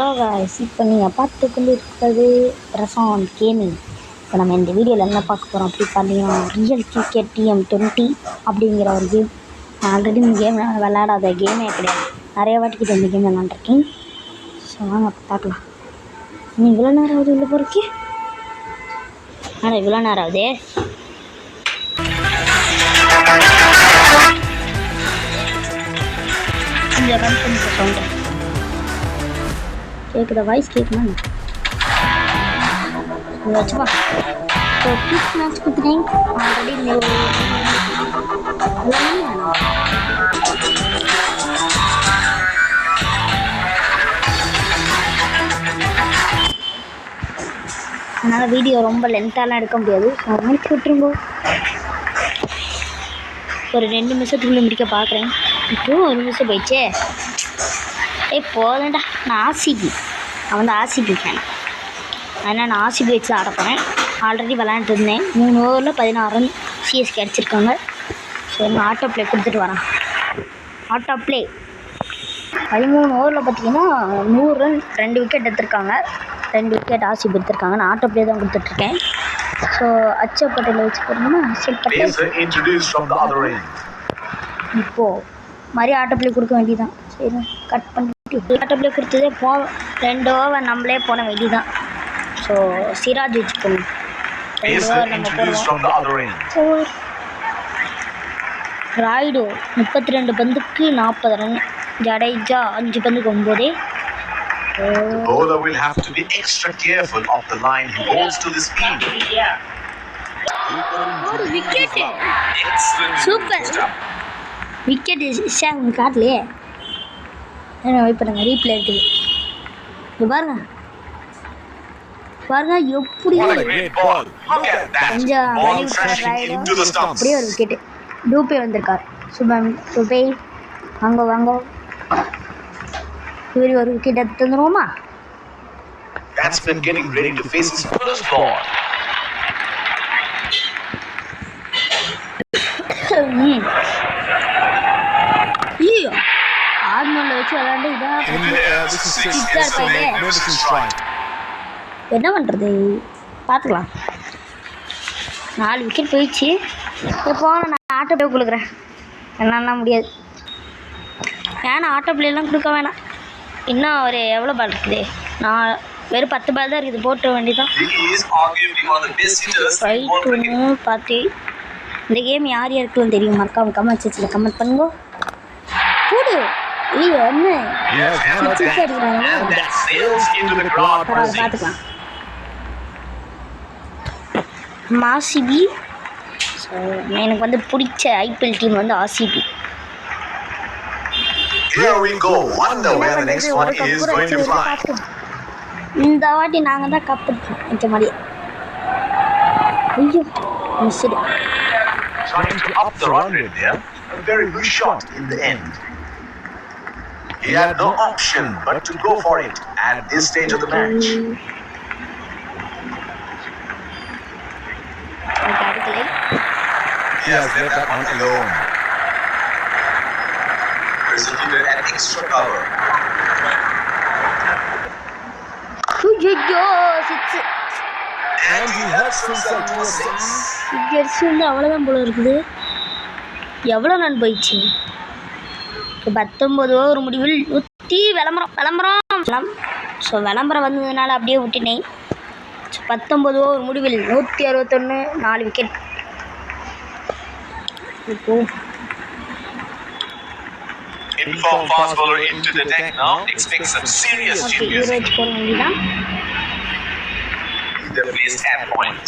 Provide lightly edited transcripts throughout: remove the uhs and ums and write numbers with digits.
Hello guys, இப்போ நீங்கள் பார்த்து கொண்டு இருக்கிறது பிரசாந்த் கேமிங். இப்போ நம்ம இந்த வீடியோவில் என்ன பார்க்க போகிறோம் அப்படி பார்த்தீங்கன்னா, ரியல் கிரிக்கெட் TM20 அப்படிங்கிற ஒரு கேம். நான் ஆல்ரெடி இந்த கேம் விளையாடாத கேமே கிடையாது, நிறைய வாட்டிக்கிட்ட இந்த கேம் விளாண்டுருக்கேன். ஸோ வாங்க பார்க்கலாம். இன்னும் இவ்வளோ நேரம் ஆகுது உள்ள போகிறக்கு. ஆனால் இவ்வளோ நேரம் ஆகுது. கொஞ்சம் ரன் பண்ணி சவுண்டு கேட்குதா? வாய்ஸ் கேட்கணும் வச்சுப்பா. ஸோ கிக் மேட்ச் கொடுத்துட்டேன் ஆல்ரெடி. அதனால் வீடியோ ரொம்ப லென்த்தாலாம் எடுக்க முடியாது. முடிச்சு விட்டுருங்கோ. ஒரு 2 நிமிஷத்துக்குள்ளே முடிக்க பார்க்குறேன். இப்போவும் 1 நிமிஷம் போயிடுச்சே. போதேன்டா. நான் ஆர்சிபி, நான் வந்து ஆர்சிபி ஃபேன். அதனால் நான் ஆர்சிபி வச்சு ஆட போகிறேன். ஆல்ரெடி விளையாண்டுட்டு இருந்தேன். 3 ஓவரில் 16 ரன் சிஎஸ்கே அடிச்சிருக்காங்க. ஸோ நான் ஆட்டோ ப்ளே கொடுத்துட்டு வரேன். ஆட்டோ ப்ளே 13 ஓவரில் பார்த்தீங்கன்னா 100 ரன், 2 விக்கெட் எடுத்திருக்காங்க. 2 விக்கெட் ஆர்சிபி எடுத்திருக்காங்க. நான் ஆட்டோ ப்ளே தான் கொடுத்துட்ருக்கேன். ஸோ அச்சப் பட்டேல் வச்சு போகிறோம்னா அச்சப் பட்டேல் இப்போது மாதிரி ஆட்டோ ப்ளே கொடுக்க வேண்டியதான். சரி, கட் பண்ணிட்டு ஆட்டோ ப்ளே கொடுத்ததே 2 ஓவர் நம்மளே போட வேண்டியதான். ஸோ சிராஜ் வச்சு போகணும். 2 ஓவர் நம்ம போடுவோம். Rayudu 32 பந்துக்கு 40 run. Jadeja 5 பந்துக்கு 9. The bowler will have to be extra careful of the line he bowls to this field. ஒரு விக்கெட். Super wicket. ஷாங் காட்டலையே. என்ன வெயிட் பண்ணுங்க, ரீப்ளே இருக்குது. இது பாருங்க பாருங்க எப்படி கொஞ்சம் அப்படியே ஒரு விக்கெட்டு. டூபே வந்திருக்கார். சுபம் டூபே வாங்க வாங்க. இவர் ஒரு விக்கெட் எடுத்து வந்துருவோமா? Batsman getting ready to face his first ball. ஐயோ, ஆர்மோல வச்சு விளையாண்டு இதான் என்ன பண்ணுறது, பார்த்துக்கலாம். 4 விக்கெட் போயிடுச்சு. இப்போ நான் ஆட்டோ ப்ளே கொடுக்குறேன். என்னன்னா முடியாது. ஏன்னா ஆட்டோ ப்ளேலாம் கொடுக்க வேணாம். இன்னும் ஒரு எவ்வளோ பால் இருக்குது? நான் வெறும் 10 பால் தான் இருக்குது. போட்ட வேண்டியதான். ஃபைட் ஒன்று பார்த்து இந்த கேம் யார் யாருக்குன்னு தெரியும்? மறக்காம கமெண்ட் செக்ஷனில் கமெண்ட் பண்ணுங்க. போடு. ஐயோ என்ன அடிக்கிறாங்க. பார்த்துக்கலாம். ஆர்சிபி. ஸோ எனக்கு வந்து பிடிச்ச ஐபிஎல் டீம் வந்து ஆர்சிபி. இந்த வாட்டி நாங்கள் தான் கப் இந்த மாதிரி. ஐயோ missed. Trying to up the run rate there. A very good shot in the end. He had no option but to go for it at this stage of the match. He has left that one alone. Executed an extra cover. And he helps himself to a 6. வந்து அவ்வளோதான் போல இருக்குது. எவ்வளோ run போயிடுச்சு? 19 over முடிவில் 100 விளம்பரம். So விளம்பரம் வந்ததுனால அப்படியே விட்டுனேன். ஸோ 19 ஓவர் முடிவில் 161, 4 விக்கெட். இப்போ Inform fast bowler into the deck now. Expect some serious changes. போட வேண்டியதான். The place at point.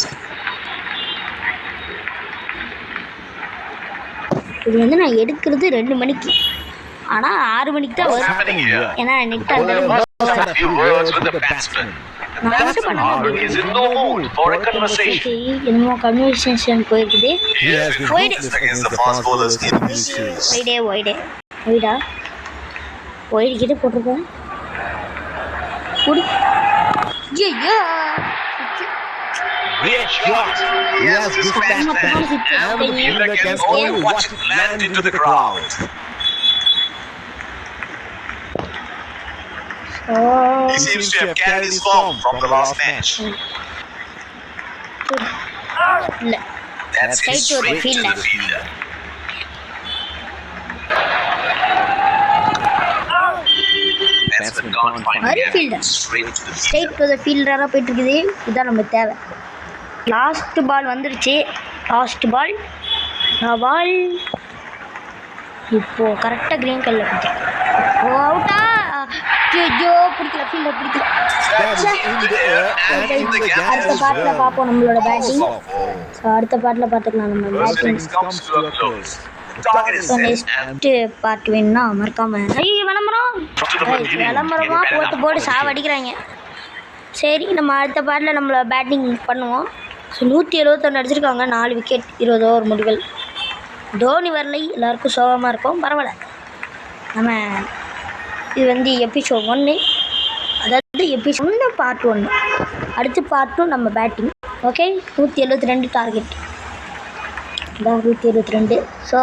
இது வந்து நான் எடுக்கிறது 2 மணிக்கு, ஆனால் 6 மணிக்கு தான் வரும். ஏன்னா நெட் அந்த என்னமோ கன்வர்சேஷன் போயிருக்குது. ஒய்டா ஒய்டு போட்டிருக்கேன். ஐயோ Great shot. Yes, this batsman and the fielder can only watch it land into the crowd. He seems to have carried his form from the last match. இல்லை That's hit Straight to the straight to fielder. the fielder. Batsman can't find Hurry, a gap. fielder. Straight to the straight fielder. To the ஃபீல்டராக போயிட்டு இருக்குது. இதுதான் நமக்கு தேவை. Last ball வந்துருச்சு. Last ball இப்போது கரெக்டாக க்ரீன் கல்லில் பிடிச்சேன். ஓ அவுட்டா? ஐயோ பிடிக்கல, ஃபீல்டர் பிடிக்கல. அடுத்த பாட்டில் பார்ப்போம் நம்மளோட பேட்டிங். ஸோ அடுத்த பாட்டில் பார்த்துக்கலாம் நம்ம First batting. innings comes to a close. The target is so set and next part வேணும்னா மறக்காமல் விளம்பரம் விளம்பரமாக போட்டு சாவடிக்கிறாங்க. சரி நம்ம அடுத்த பாட்டில் நம்மளை பேட்டிங் பண்ணுவோம். ஸோ 171 அடிச்சிருக்காங்க, 4 விக்கெட், 20 ஓவர் முடிவுகள். தோனி வரலை, எல்லாருக்கும் சோகமாக இருக்கும். பரவாயில்ல, நம்ம இது வந்து எபிசோட் 1, அதாவது எபிசோட் 1 பார்ட் 1. அடுத்து பார்ட் 2 நம்ம batting. Okay, 172 target. 172. So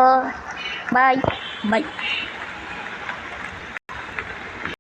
bye.